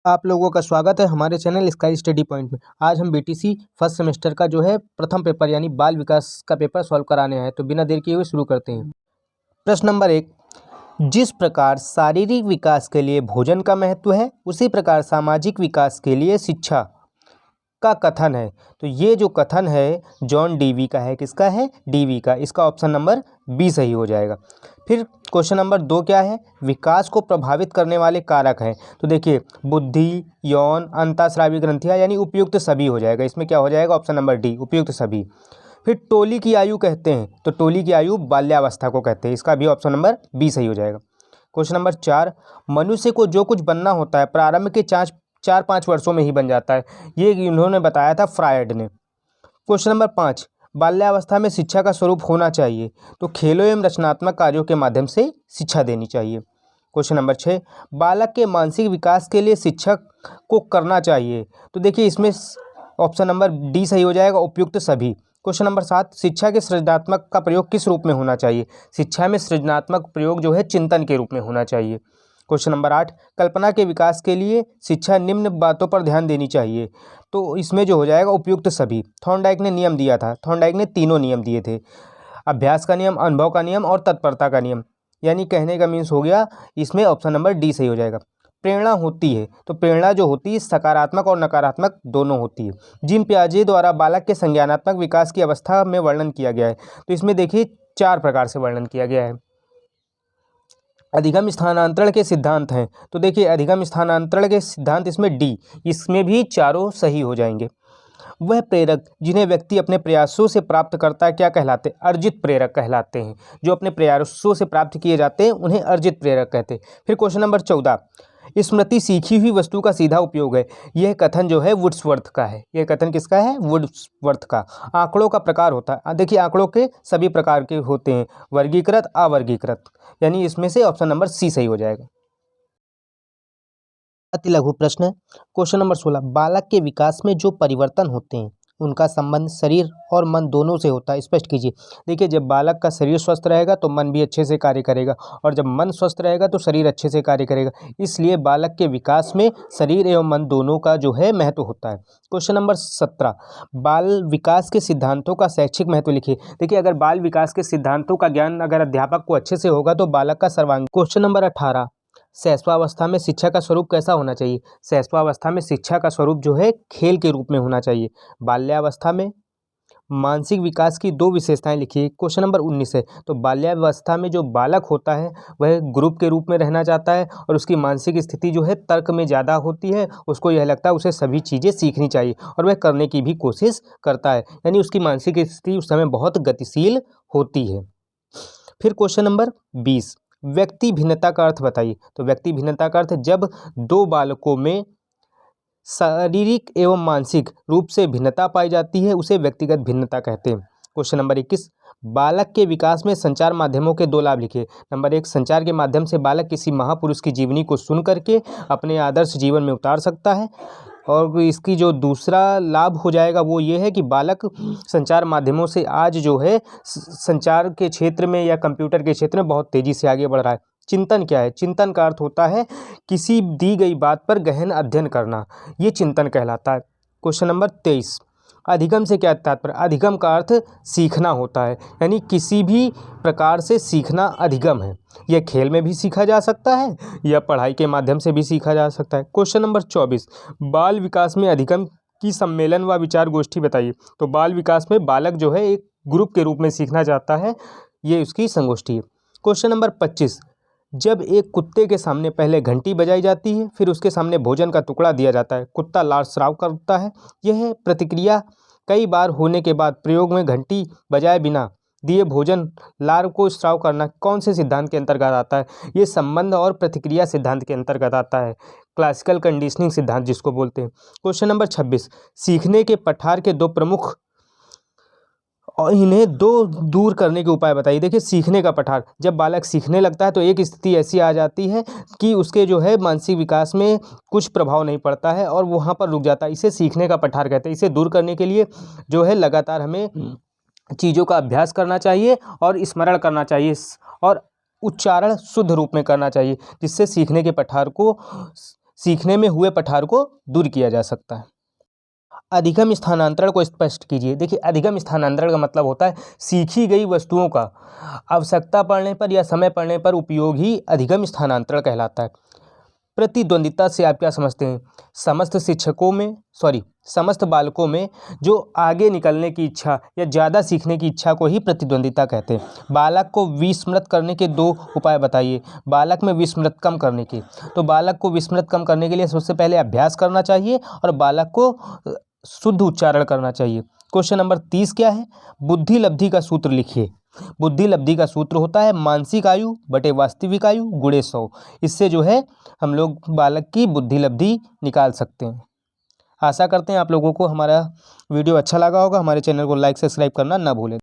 आप लोगों का स्वागत है हमारे चैनल स्काई स्टडी पॉइंट में। आज हम बीटीसी फर्स्ट सेमेस्टर का जो है प्रथम पेपर यानी बाल विकास का पेपर सॉल्व कराने हैं। तो बिना देर किए हुए शुरू करते हैं। प्रश्न नंबर 1, जिस प्रकार शारीरिक विकास के लिए भोजन का महत्व है उसी प्रकार सामाजिक विकास के लिए शिक्षा का कथन है। तो ये जो कथन है जॉन डीवी का है। किसका है? डीवी का। इसका ऑप्शन नंबर बी सही हो जाएगा। फिर क्वेश्चन नंबर 2 क्या है? विकास को प्रभावित करने वाले कारक हैं। तो देखिए बुद्धि, यौन, अंतःस्रावी ग्रंथियां यानी उपयुक्त सभी हो जाएगा। इसमें क्या हो जाएगा? ऑप्शन नंबर डी, उपयुक्त सभी। फिर टोली की आयु कहते हैं तो टोली की आयु बाल्यावस्था को कहते हैं। इसका भी ऑप्शन नंबर बी सही हो जाएगा। क्वेश्चन नंबर 4, मनुष्य को जो कुछ बनना होता है प्रारंभ के 4-5 वर्षों में ही बन जाता है। ये इन्होंने बताया था फ्रायड ने। क्वेश्चन नंबर 5, बाल्यावस्था में शिक्षा का स्वरूप होना चाहिए तो खेलों एवं रचनात्मक कार्यों के माध्यम से शिक्षा देनी चाहिए। क्वेश्चन नंबर 6, बालक के मानसिक विकास के लिए शिक्षक को करना चाहिए। तो देखिए इसमें ऑप्शन नंबर डी सही हो जाएगा, उपयुक्त सभी। क्वेश्चन नंबर 7, शिक्षा के सृजनात्मक का प्रयोग किस रूप में होना चाहिए? शिक्षा में सृजनात्मक प्रयोग जो है चिंतन के रूप में होना चाहिए। क्वेश्चन नंबर 8, कल्पना के विकास के लिए शिक्षा निम्न बातों पर ध्यान देनी चाहिए। तो इसमें जो हो जाएगा उपयुक्त सभी। थॉर्नडाइक ने नियम दिया था। थॉर्नडाइक ने तीनों नियम दिए थे, अभ्यास का नियम, अनुभव का नियम और तत्परता का नियम। यानी कहने का मीन्स हो गया इसमें ऑप्शन नंबर डी सही हो जाएगा। प्रेरणा होती है तो प्रेरणा जो होती है सकारात्मक और नकारात्मक दोनों होती है। जीन पियाजे द्वारा बालक के संज्ञानात्मक विकास की अवस्था में वर्णन किया गया है। तो इसमें देखिए 4 प्रकार से वर्णन किया गया है। अधिगम स्थानांतरण के सिद्धांत हैं। तो देखिए अधिगम स्थानांतरण के सिद्धांत इसमें डी, इसमें भी चारों सही हो जाएंगे। वह प्रेरक जिन्हें व्यक्ति अपने प्रयासों से प्राप्त करता है क्या कहलाते हैं? अर्जित प्रेरक कहलाते हैं। जो अपने प्रयासों से प्राप्त किए जाते हैं उन्हें अर्जित प्रेरक कहते हैं। फिर क्वेश्चन नंबर 14, स्मृति सीखी हुई वस्तु का सीधा उपयोग है। यह कथन जो है वुड्सवर्थ का है। यह कथन किसका है? वुड्सवर्थ का। आंकड़ों का प्रकार होता है। देखिए आंकड़ों के सभी प्रकार के होते हैं, वर्गीकृत, अवर्गीकृत। यानी इसमें से ऑप्शन नंबर सी सही हो जाएगा। अति लघु प्रश्न क्वेश्चन नंबर 16, बालक के विकास में जो परिवर्तन होते हैं उनका संबंध शरीर और मन दोनों से होता है, स्पष्ट कीजिए। देखिए जब बालक का शरीर स्वस्थ रहेगा तो मन भी अच्छे से कार्य करेगा और जब मन स्वस्थ रहेगा तो शरीर अच्छे से कार्य करेगा। इसलिए बालक के विकास में शरीर एवं मन दोनों का जो है महत्व होता है। क्वेश्चन नंबर 17, बाल विकास के सिद्धांतों का शैक्षिक महत्व लिखिए। देखिए अगर बाल विकास के सिद्धांतों का ज्ञान अगर अध्यापक को अच्छे से होगा तो बालक का सर्वांगीण। क्वेश्चन नंबर 18, शैशवावस्था में शिक्षा का स्वरूप कैसा होना चाहिए? शैशवावस्था में शिक्षा का स्वरूप जो है खेल के रूप में होना चाहिए। बाल्यावस्था में मानसिक विकास की 2 विशेषताएं लिखिए। क्वेश्चन नंबर 19 है तो बाल्यावस्था में जो बालक होता है वह ग्रुप के रूप में रहना चाहता है और उसकी मानसिक स्थिति जो है तर्क में ज़्यादा होती है। उसको यह लगता है उसे सभी चीज़ें सीखनी चाहिए और वह करने की भी कोशिश करता है। यानी उसकी मानसिक स्थिति उस समय बहुत गतिशील होती है। फिर क्वेश्चन नंबर 20, व्यक्ति भिन्नता का अर्थ बताइए। तो व्यक्ति भिन्नता का अर्थ जब 2 बालकों में शारीरिक एवं मानसिक रूप से भिन्नता पाई जाती है उसे व्यक्तिगत भिन्नता कहते हैं। क्वेश्चन नंबर 21, बालक के विकास में संचार माध्यमों के 2 लाभ लिखिए। नंबर 1, संचार के माध्यम से बालक किसी महापुरुष की जीवनी को सुन करके अपने आदर्श जीवन में उतार सकता है और इसकी जो दूसरा लाभ हो जाएगा वो ये है कि बालक संचार माध्यमों से आज जो है संचार के क्षेत्र में या कंप्यूटर के क्षेत्र में बहुत तेज़ी से आगे बढ़ रहा है। चिंतन क्या है? चिंतन का अर्थ होता है किसी दी गई बात पर गहन अध्ययन करना, ये चिंतन कहलाता है। क्वेश्चन नंबर 23, अधिगम से क्या तात्पर्य? अधिगम का अर्थ सीखना होता है, यानी किसी भी प्रकार से सीखना अधिगम है। यह खेल में भी सीखा जा सकता है या पढ़ाई के माध्यम से भी सीखा जा सकता है। क्वेश्चन नंबर 24, बाल विकास में अधिगम की सम्मेलन व विचार गोष्ठी बताइए। तो बाल विकास में बालक जो है एक ग्रुप के रूप में सीखना चाहता है, ये उसकी संगोष्ठी है। क्वेश्चन नंबर 25, जब एक कुत्ते के सामने पहले घंटी बजाई जाती है फिर उसके सामने भोजन का टुकड़ा दिया जाता है, कुत्ता लार स्राव करता है। यह प्रतिक्रिया कई बार होने के बाद प्रयोग में घंटी बजाए बिना दिए भोजन लार को स्राव करना कौन से सिद्धांत के अंतर्गत आता है? ये संबंध और प्रतिक्रिया सिद्धांत के अंतर्गत आता है, क्लासिकल कंडीशनिंग सिद्धांत जिसको बोलते हैं। क्वेश्चन नंबर 26, सीखने के पठार के 2 प्रमुख और इन्हें 2 दूर करने के उपाय बताइए। देखिए सीखने का पठार, जब बालक सीखने लगता है तो एक स्थिति ऐसी आ जाती है कि उसके जो है मानसिक विकास में कुछ प्रभाव नहीं पड़ता है और वहाँ पर रुक जाता है। इसे सीखने का पठार कहते हैं। इसे दूर करने के लिए जो है लगातार हमें चीज़ों का अभ्यास करना चाहिए और स्मरण करना चाहिए और उच्चारण शुद्ध रूप में करना चाहिए, जिससे सीखने के पठार को सीखने में हुए पठार को दूर किया जा सकता है। अधिगम स्थानांतरण को स्पष्ट कीजिए। देखिए, अधिगम स्थानांतरण का मतलब होता है सीखी गई वस्तुओं का आवश्यकता पड़ने पर या समय पड़ने पर उपयोग ही अधिगम स्थानांतरण कहलाता है। प्रतिद्वंदिता से आप क्या समझते हैं? समस्त बालकों में जो आगे निकलने की इच्छा या ज़्यादा सीखने की इच्छा को ही प्रतिद्वंदिता कहते हैं। बालक को विस्मृत करने के 2 उपाय बताइए। बालक में विस्मृत कम करने के, तो बालक को विस्मृत कम करने के लिए सबसे पहले अभ्यास करना चाहिए और बालक को शुद्ध उच्चारण करना चाहिए। क्वेश्चन नंबर 30 क्या है? बुद्धि लब्धि का सूत्र लिखिए। बुद्धि लब्धि का सूत्र होता है मानसिक आयु बटे वास्तविक आयु गुणे 100। इससे जो है हम लोग बालक की बुद्धि लब्धि निकाल सकते हैं। आशा करते हैं आप लोगों को हमारा वीडियो अच्छा लगा होगा। हमारे चैनल को लाइक सब्सक्राइब करना ना भूलें।